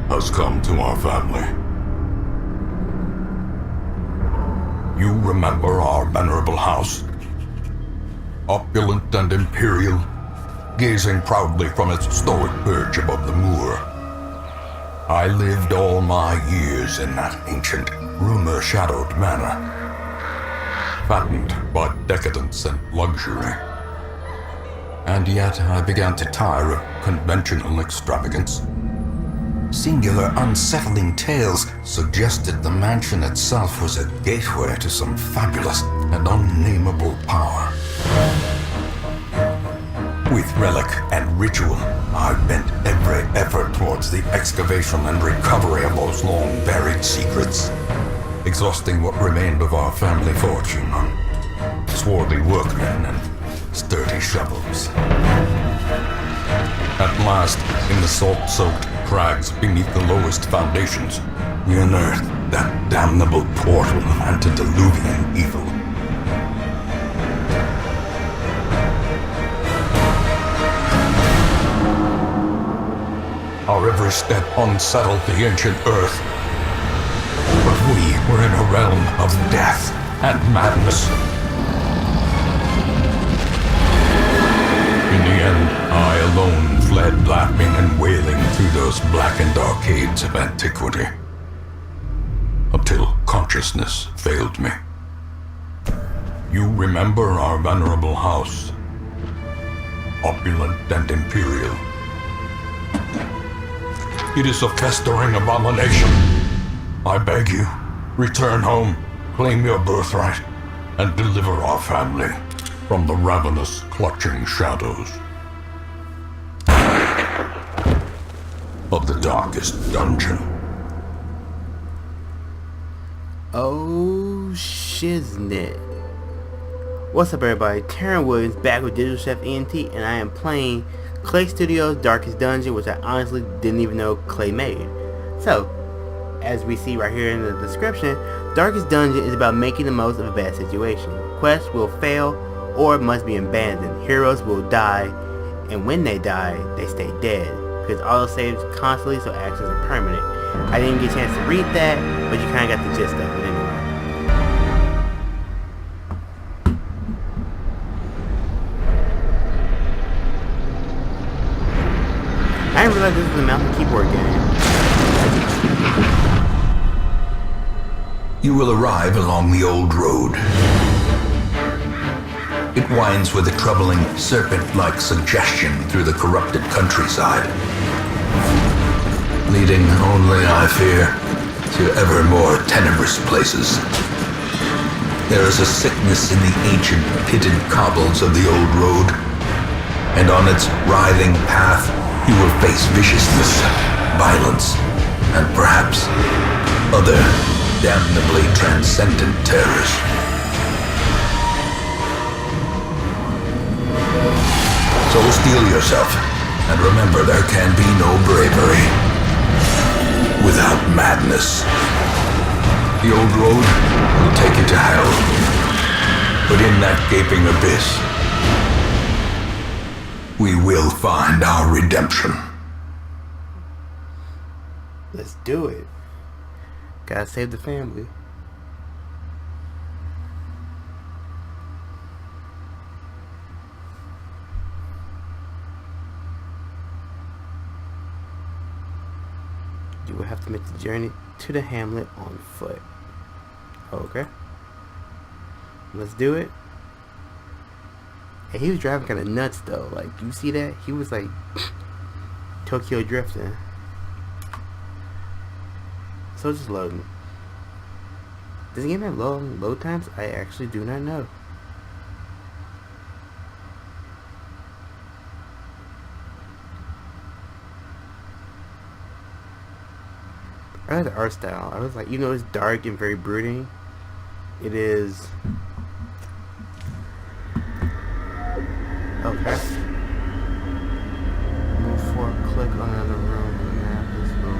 has come to our family. You remember our venerable house? Opulent and imperial, gazing proudly from its stoic perch above the moor. I lived all my years in that ancient, rumor-shadowed manor, fattened by decadence and luxury. And yet I began to tire of conventional extravagance. Singular, unsettling tales suggested the mansion itself was a gateway to some fabulous and unnameable power. With relic and ritual, I bent every effort towards the excavation and recovery of those long-buried secrets, exhausting what remained of our family fortune on swarthy workmen and sturdy shovels. At last, in the salt-soaked crags beneath the lowest foundations, we unearthed that damnable portal antediluvian evil. Our every step unsettled the ancient earth, but we were in a realm of death and madness. In the end, I alone fled laughing and wailing through those blackened arcades of antiquity, until consciousness failed me. You remember our venerable house, opulent and imperial. It is a festering abomination. I beg you, return home, claim your birthright, and deliver our family from the ravenous, clutching shadows of the darkest dungeon. Oh, shiznit. What's up, everybody? Taryn Williams back with DigitalChefENT, and I am playing Clay Studios' Darkest Dungeon, which I honestly didn't even know Clay made. So, as we see right here in the description, Darkest Dungeon is about making the most of a bad situation. Quests will fail or must be abandoned. Heroes will die, and when they die, they stay dead, because auto saves constantly, so actions are permanent. I didn't get a chance to read that, but you kind of got the gist of it anyway. I didn't realize this was a mouse and keyboard game. You will arrive along the old road. It winds with a troubling, serpent-like suggestion through the corrupted countryside, leading only, I fear, to ever more tenebrous places. There is a sickness in the ancient, pitted cobbles of the old road, and on its writhing path, you will face viciousness, violence, and perhaps other damnably transcendent terrors. So steel yourself, and remember there can be no bravery without madness. The old road will take you to hell, but in that gaping abyss, we will find our redemption. Let's do it. Gotta save the family. You will have to make the journey to the hamlet on foot. Okay. Let's do it. Hey, he was driving kind of nuts though. Like, you see that? He was like Tokyo drifting. So just loading. Does the game have long load times? I actually do not know. I like the art style. I was like, even though it's dark and very brooding, it is. Okay. Move forward, click on another room in the map. This will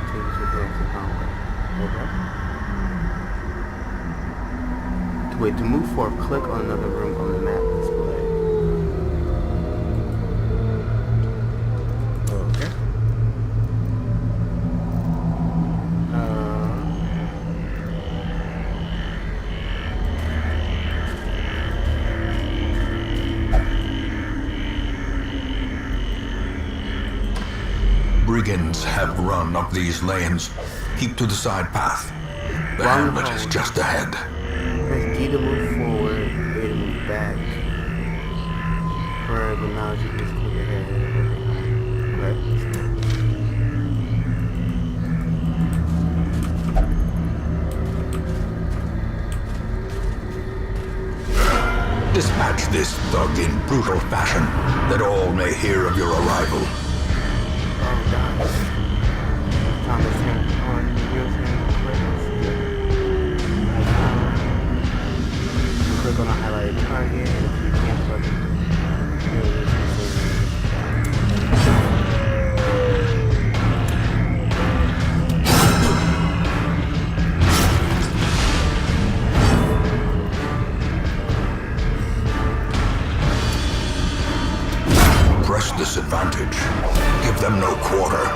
take you to the exit hallway. Okay. Wait, to move forward, click on another room on the map display. Okay. brigands have run up these lanes. Keep to the side path. The hamlet is just ahead. Press D to move forward, A to move back. For the knowledge you just click ahead. Okay. Dispatch this thug in brutal fashion, that all may hear of your arrival. Oh, God. Thomas turn on your turn. Click on the highlighted target. If you can't button. Press this advantage. Give them no quarter.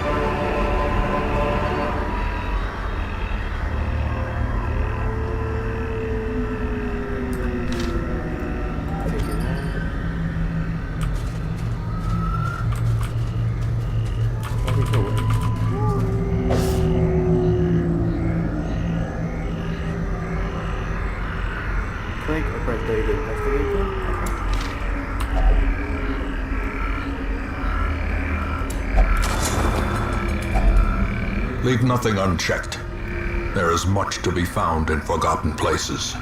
Click or press W to investigate them. Leave nothing unchecked. There is much to be found in forgotten places.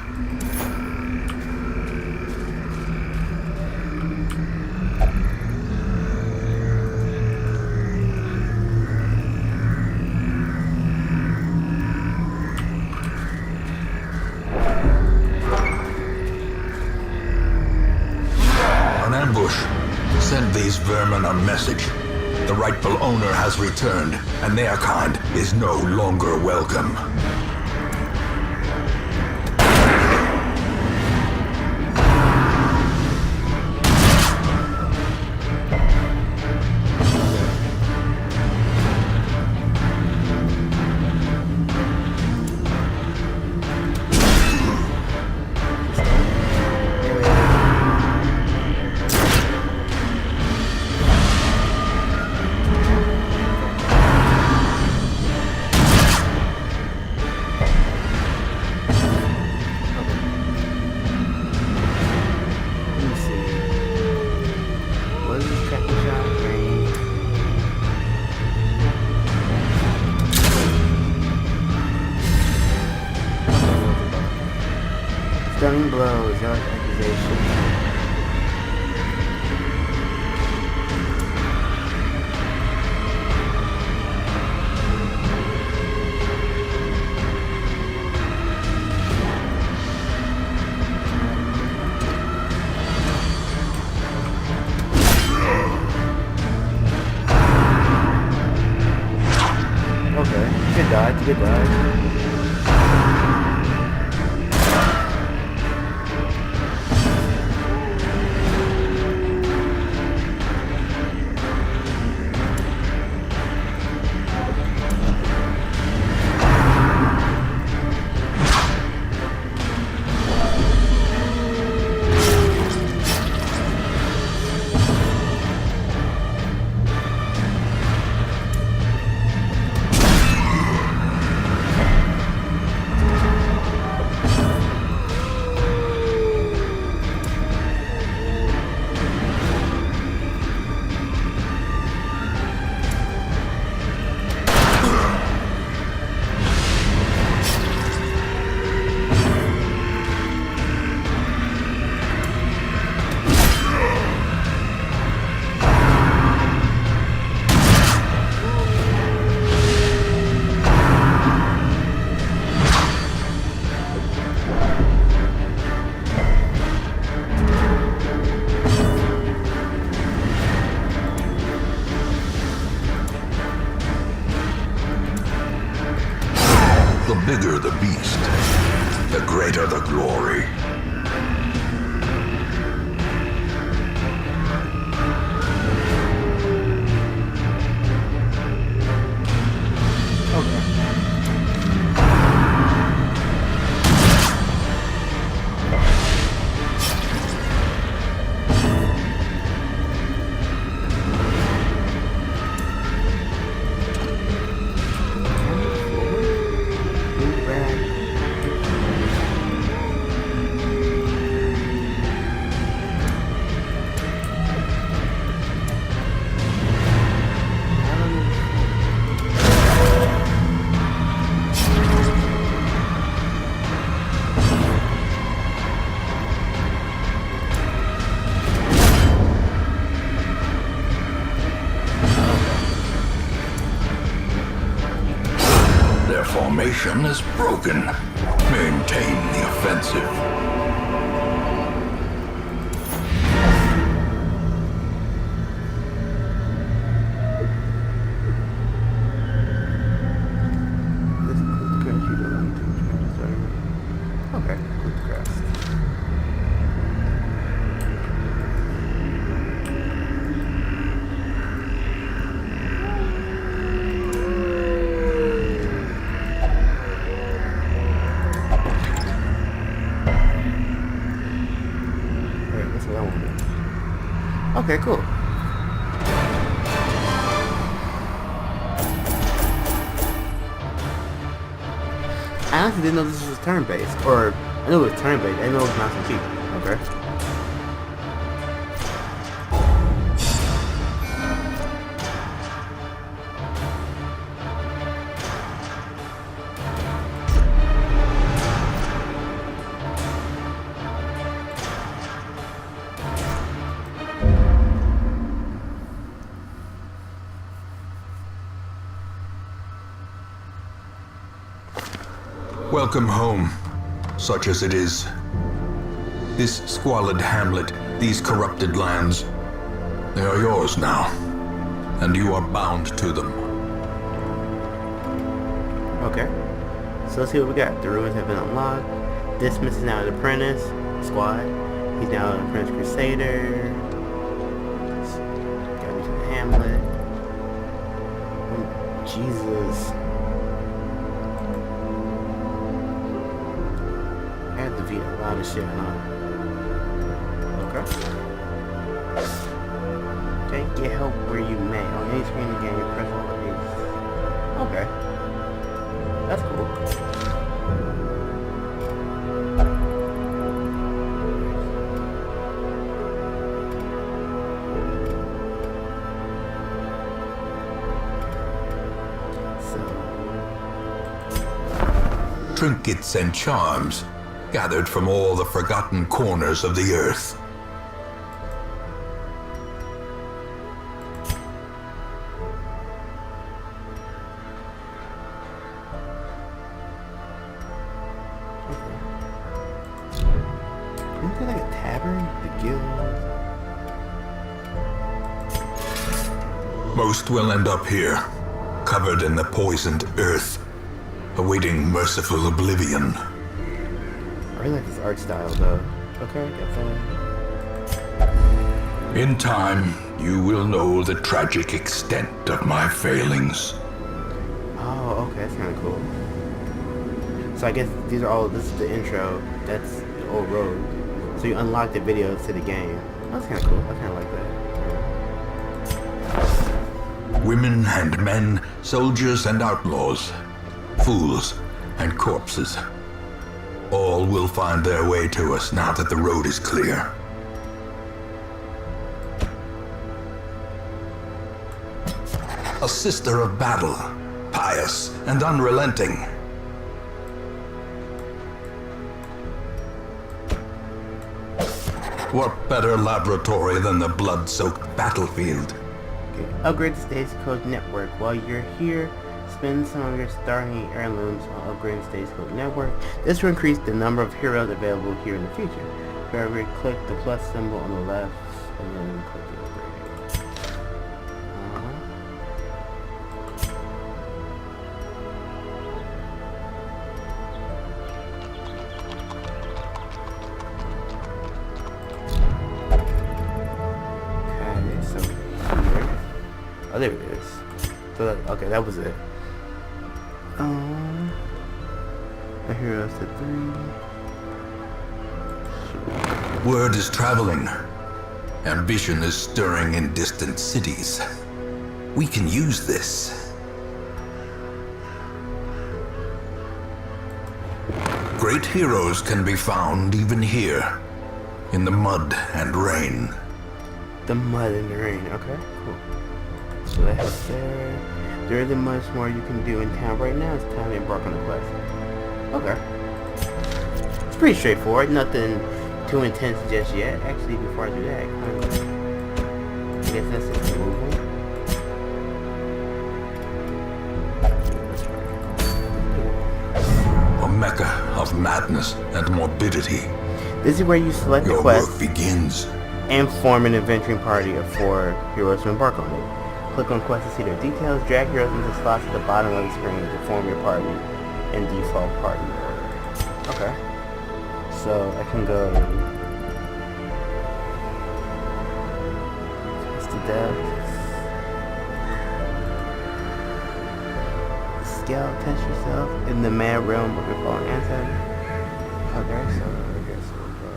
An ambush. Send these vermin a message. The rightful owner has returned, and their kind is no longer welcome. Stunning blows, yard accusation. Okay, good dodge, good dodge. The bigger the beast, the greater the glory. formation is broken. Maintain the offensive. Okay, click the crest. Alright, that's what I want to do. Okay, cool. I honestly didn't know this was turn-based, or I knew it was turn-based. I didn't know it was Mouse and keyboard. Okay. Welcome home, such as it is. This squalid hamlet, these corrupted lands, they are yours now, and you are bound to them. Okay. So let's see what we got. The ruins have been unlocked. Dismiss is now an apprentice squad. He's now an apprentice crusader. Gotta be to the hamlet. Oh, Jesus. I had to beat a lot of shit, huh? Okay. Okay, get help where you may. On any screen in the game, you press all of these. Okay. That's cool. Trinkets and charms, gathered from all the forgotten corners of the earth. Isn't there like a tavern? The guild? Most will end up here, covered in the poisoned earth, awaiting merciful oblivion. I really like this art style though. Okay, definitely. In time, you will know the tragic extent of my failings. Oh, okay, that's kind of cool. So I guess this is the intro. That's the old road. So you unlock the videos to the game. That's kind of cool. I kind of like that. Women and men, soldiers and outlaws, fools and corpses. All will find their way to us now that the road is clear. A sister of battle, pious and unrelenting. What better laboratory than the blood-soaked battlefield? Okay. Upgrade the Stagecoach network. While you're here, spend some of your starting heirlooms on upgrading the Stagecoach network. This will increase the number of heroes available here in the future. However, click the plus symbol on the left and then click the upgrade. Okay, so here. Oh, there it is. So that, okay, that was it. The heroes to 3. Word is traveling. Ambition is stirring in distant cities. We can use this. Great heroes can be found even here, in the mud and rain. The mud and the rain. Okay, cool. So that helps there. There isn't much more you can do in town right now. It's time to embark on the quest. Okay. It's pretty straightforward. Nothing too intense just yet. Actually, before I do that, I guess that's just the move on. Let's try. of madness and morbidity. This is where you select the Your quest work begins. and form an adventuring party of 4 heroes to embark on it. Click on quests to see their details. Drag heroes into slots at the bottom of the screen to form your party in default party order. Okay. So I can go test the depth. Scout, test yourself in the mad realm of your fallen ancestor. Okay, so I guess we'll go.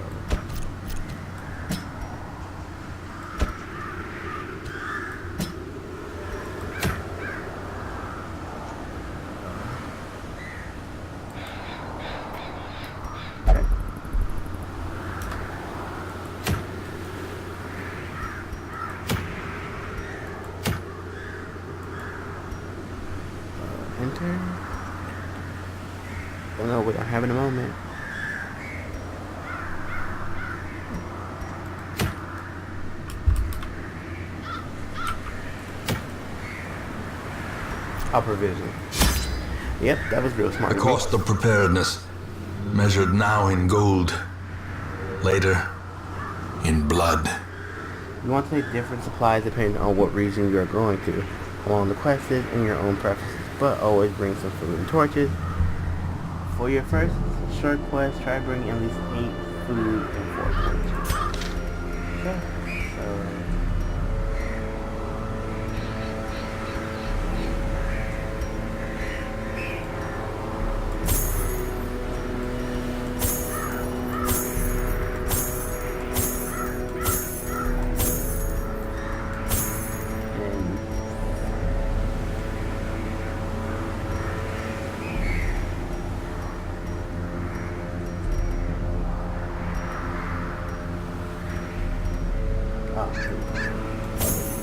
Enter. Don't know what I'm having a moment. I'll provision. Yep, that was real smart. The cost of preparedness, measured now in gold, later in blood. You want to take different supplies depending on what region you are going to, along the quests and your own preferences, but always bring some food and torches. For your first short quest, try bringing at least 8 food and 4 torches. Okay, so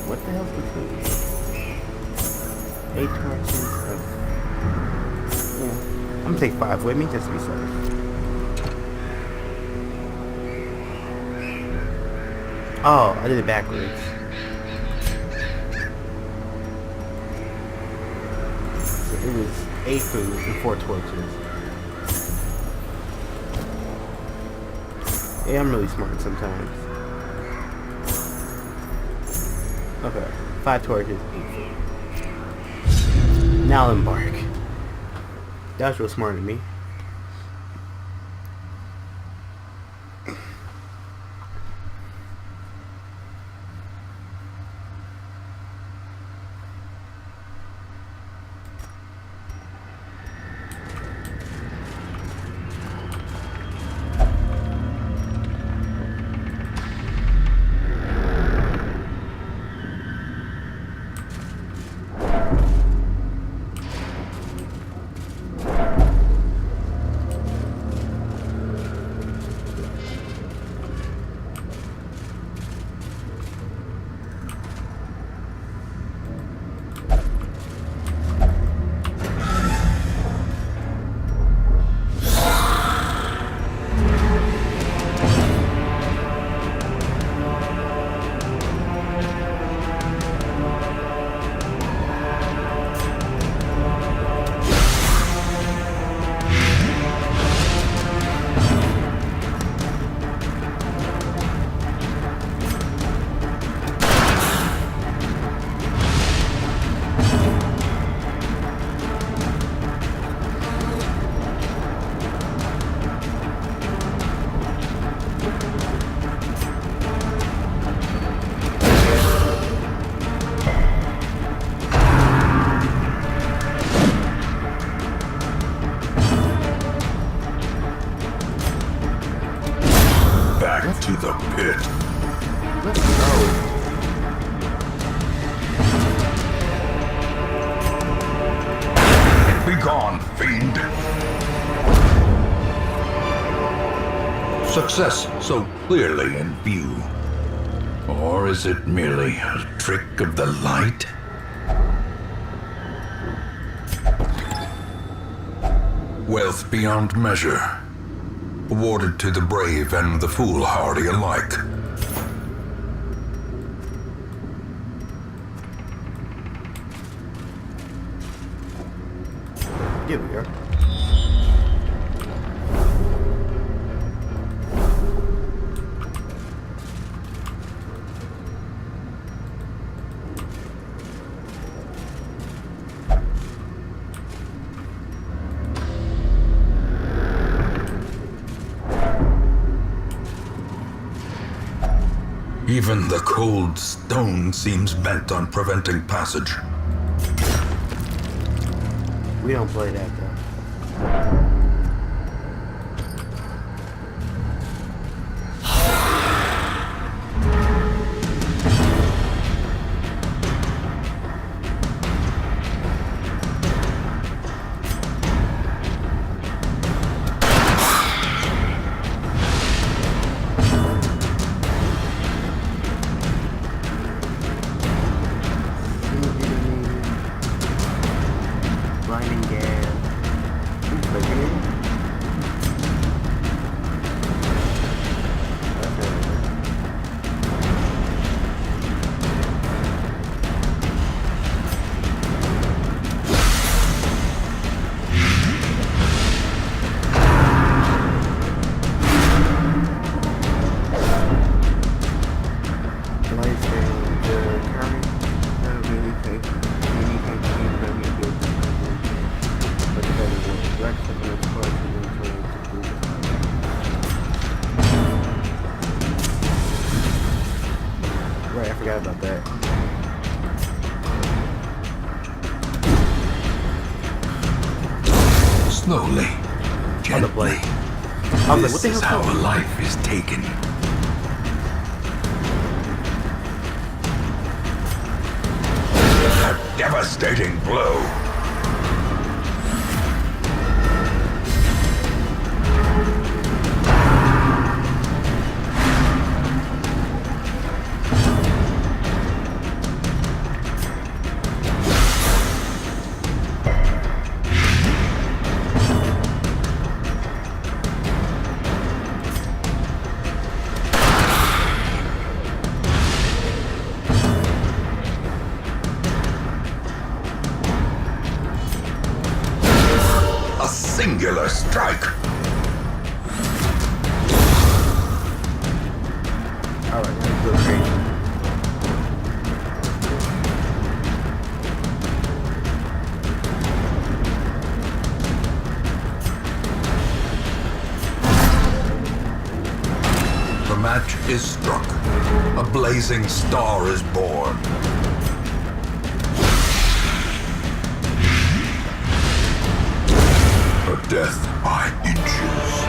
what the hell's between 8 torches of... Yeah. I'm gonna take 5 with me just to be safe. Oh, I did it backwards. So it was 8 food and 4 torches. Yeah, I'm really smart sometimes. Okay, 5 torches, 8 food. Now embark. That was real smart of me. To the pit. Let's go. Begone, fiend. Success so clearly in view. Or is it merely a trick of the light? Wealth beyond measure, awarded to the brave and the foolhardy alike. Here we are. Even the cold stone seems bent on preventing passage. We don't play that though. Blinding gas. Right, I forgot about that. Slowly, gently. I was like, what This the is hell? how a life is taken. A devastating blow. A singular strike. Alright, let's go crazy. The match is struck. A blazing star is born. A death by inches.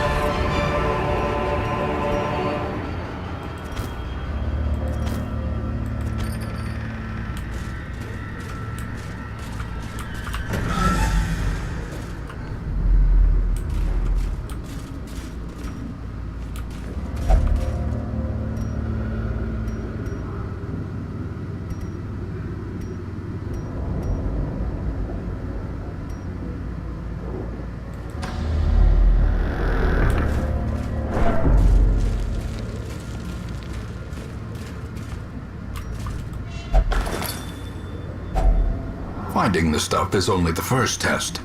Finding the stuff is only the first test.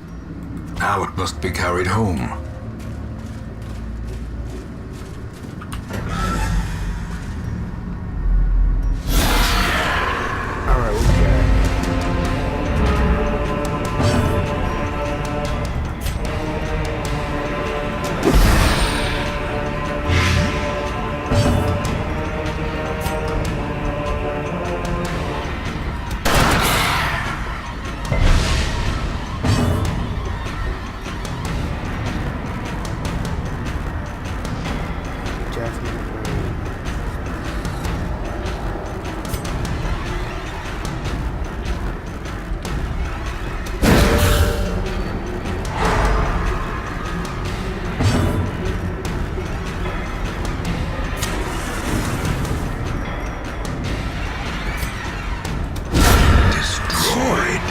Now it must be carried home. Alright, what we got? Destroyed.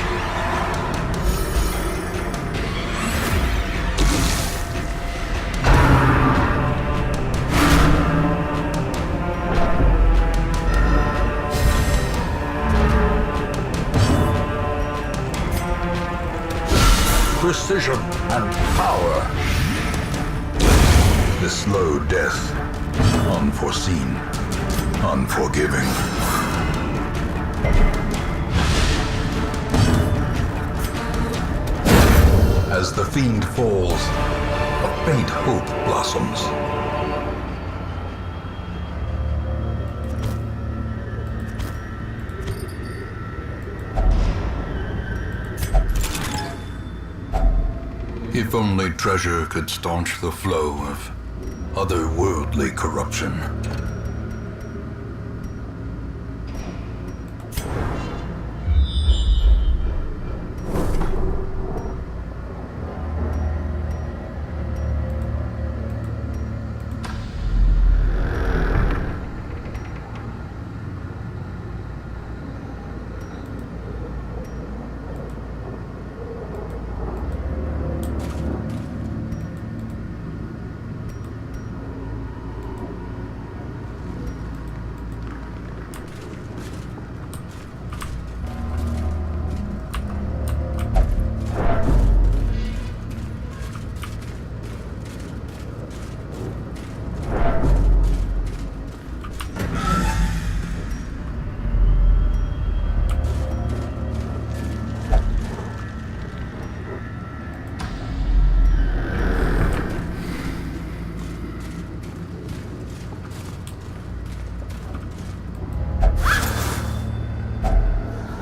Precision and power. The slow death. Unforeseen. Unforgiving. As the fiend falls, a faint hope blossoms. If only treasure could staunch the flow of otherworldly corruption.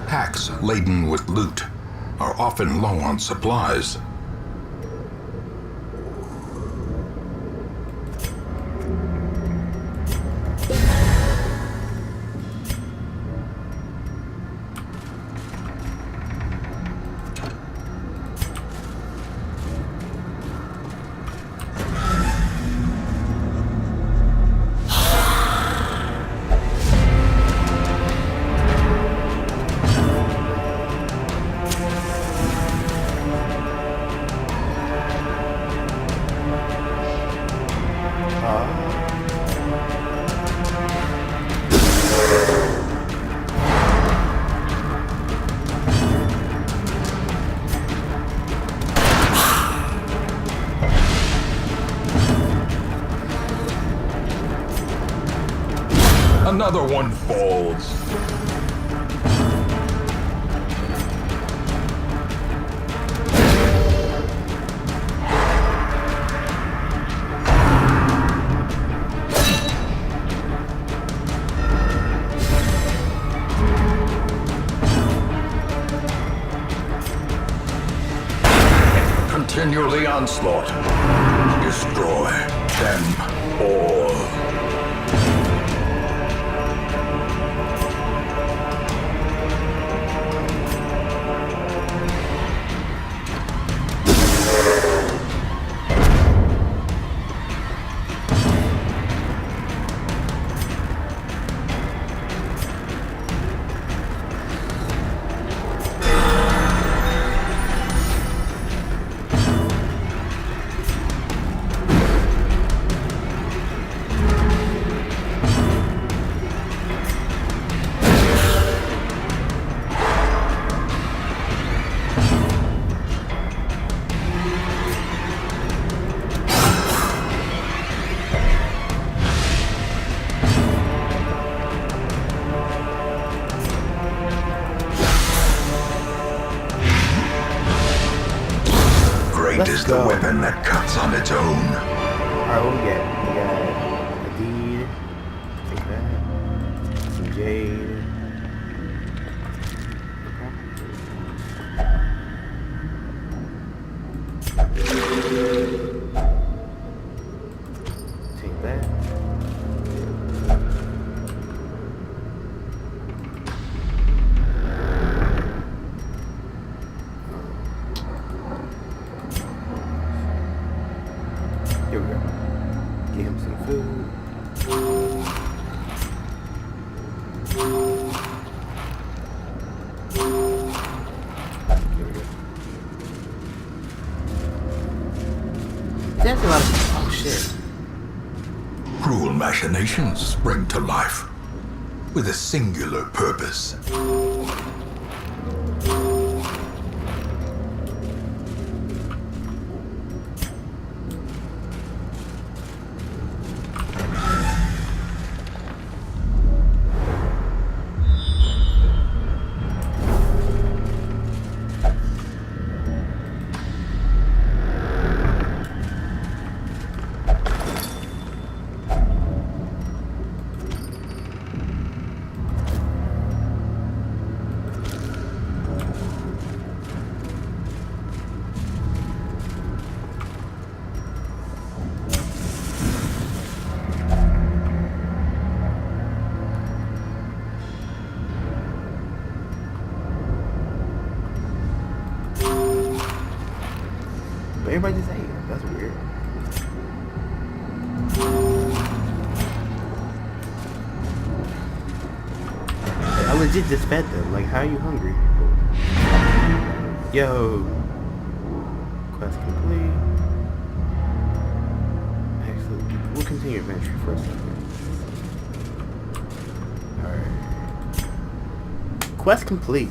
Packs laden with loot are often low on supplies. Another one falls. Continue the onslaught. Destroy them all. Great is the weapon that cuts on its own. Alright, what we got? We got a deed. Take that. Some jade. Take that. Here we go. Get him some food. Here we go. That's a lot of... Oh shit. Cruel machinations spring to life with a singular purpose. everybody just ate. That's weird. I legit just fed them. Like, how are you hungry? Yo. Quest complete. Actually, we'll continue adventure for a second. Alright. Quest complete.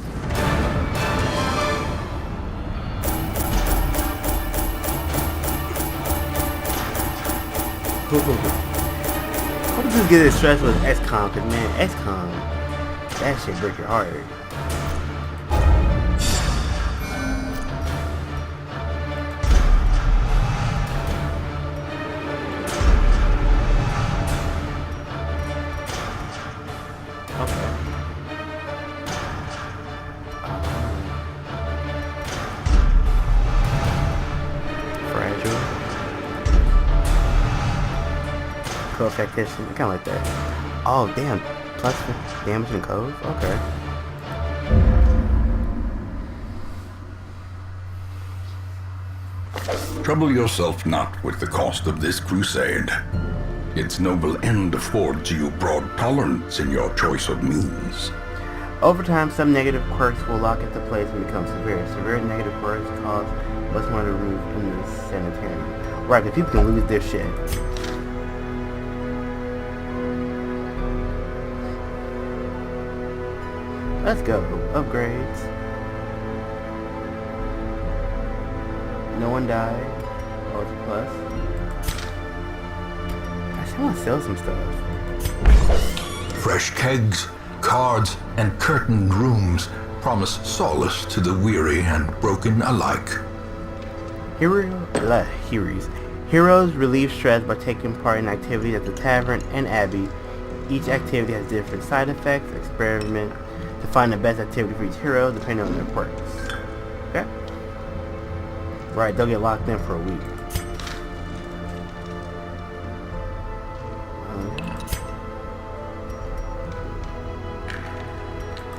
What if this get stressed with XCOM? Cause man, XCOM, that shit break your heart. Okay. Fragile. Co-effectivity, kind of like that. Oh damn, plus damage and code? Okay. Trouble yourself not with the cost of this crusade. Its noble end affords you broad tolerance in your choice of means. Over time, some negative quirks will lock into place and become severe. Severe negative quirks cause what's one to remove in the sanitarium. Right, because people can lose their shit. Let's go. Upgrades. No one died. Oh, it's a plus. I want to sell some stuff. Fresh kegs, cards, and curtained rooms promise solace to the weary and broken alike. Heroes relieve stress by taking part in activities at the tavern and abbey. Each activity has different side effects. Experiment to find the best activity for each hero depending on their quirks. Okay? Right, they'll get locked in for a week.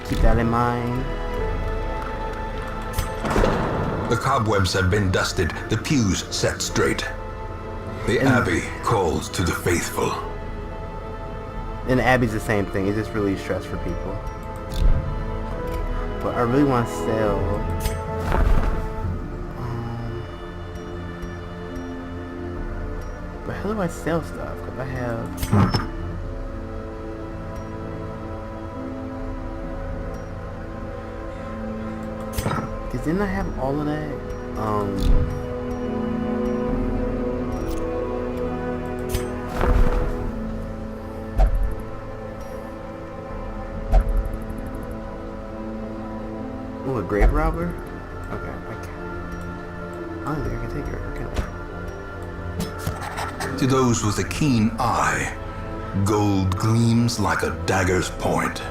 Keep that in mind. The cobwebs have been dusted, the pews set straight. The Abbey calls to the faithful. And the Abbey's the same thing, it's just really stress for people. But I really want to sell... but how do I sell stuff? Because I have... Because didn't I have all of that? Ooh, a grave robber? Okay, I don't think I can take her, can I? To those with a keen eye, gold gleams like a dagger's point.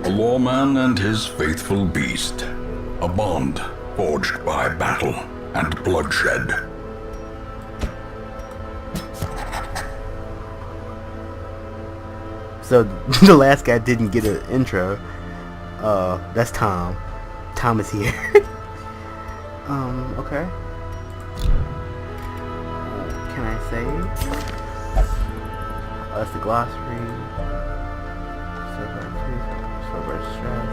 A lawman and his faithful beast, a bond forged by battle and bloodshed. So the last guy didn't get an intro. That's Tom. Tom is here. Okay. Can I save? That's the glossary. Silver stress.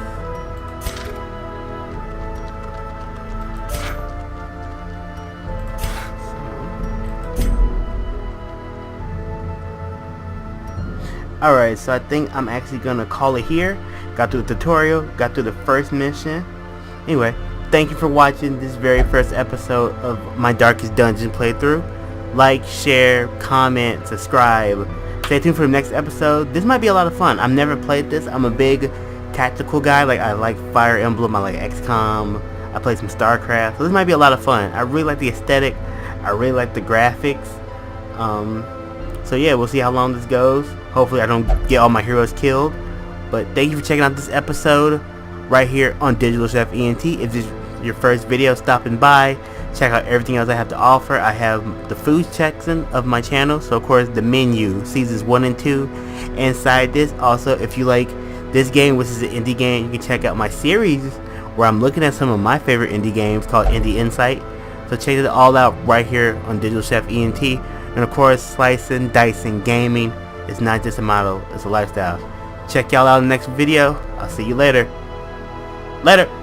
Alright, so I think I'm actually gonna call it here. Got through the tutorial, got through the first mission. Anyway, thank you for watching this very first episode of my Darkest Dungeon playthrough. Like, share, comment, subscribe. Stay tuned for the next episode. This might be a lot of fun. I've never played this. I'm a big tactical guy. Like, I like Fire Emblem, I like XCOM, I play some StarCraft. So this might be a lot of fun. I really like the aesthetic. I really like the graphics. So yeah, we'll see how long this goes. Hopefully I don't get all my heroes killed. But thank you for checking out this episode right here on DigitalChefENT. If this is your first video stopping by, check out everything else I have to offer. I have the food section of my channel. So of course the menu, seasons 1 and 2 inside this. Also, if you like this game, which is an indie game, you can check out my series where I'm looking at some of my favorite indie games called Indie Insight. So check it all out right here on Digital Chef ENT. And of course, Slicing, Dicing, Gaming is not just a model, it's a lifestyle. Check y'all out in the next video. I'll see you later. Later!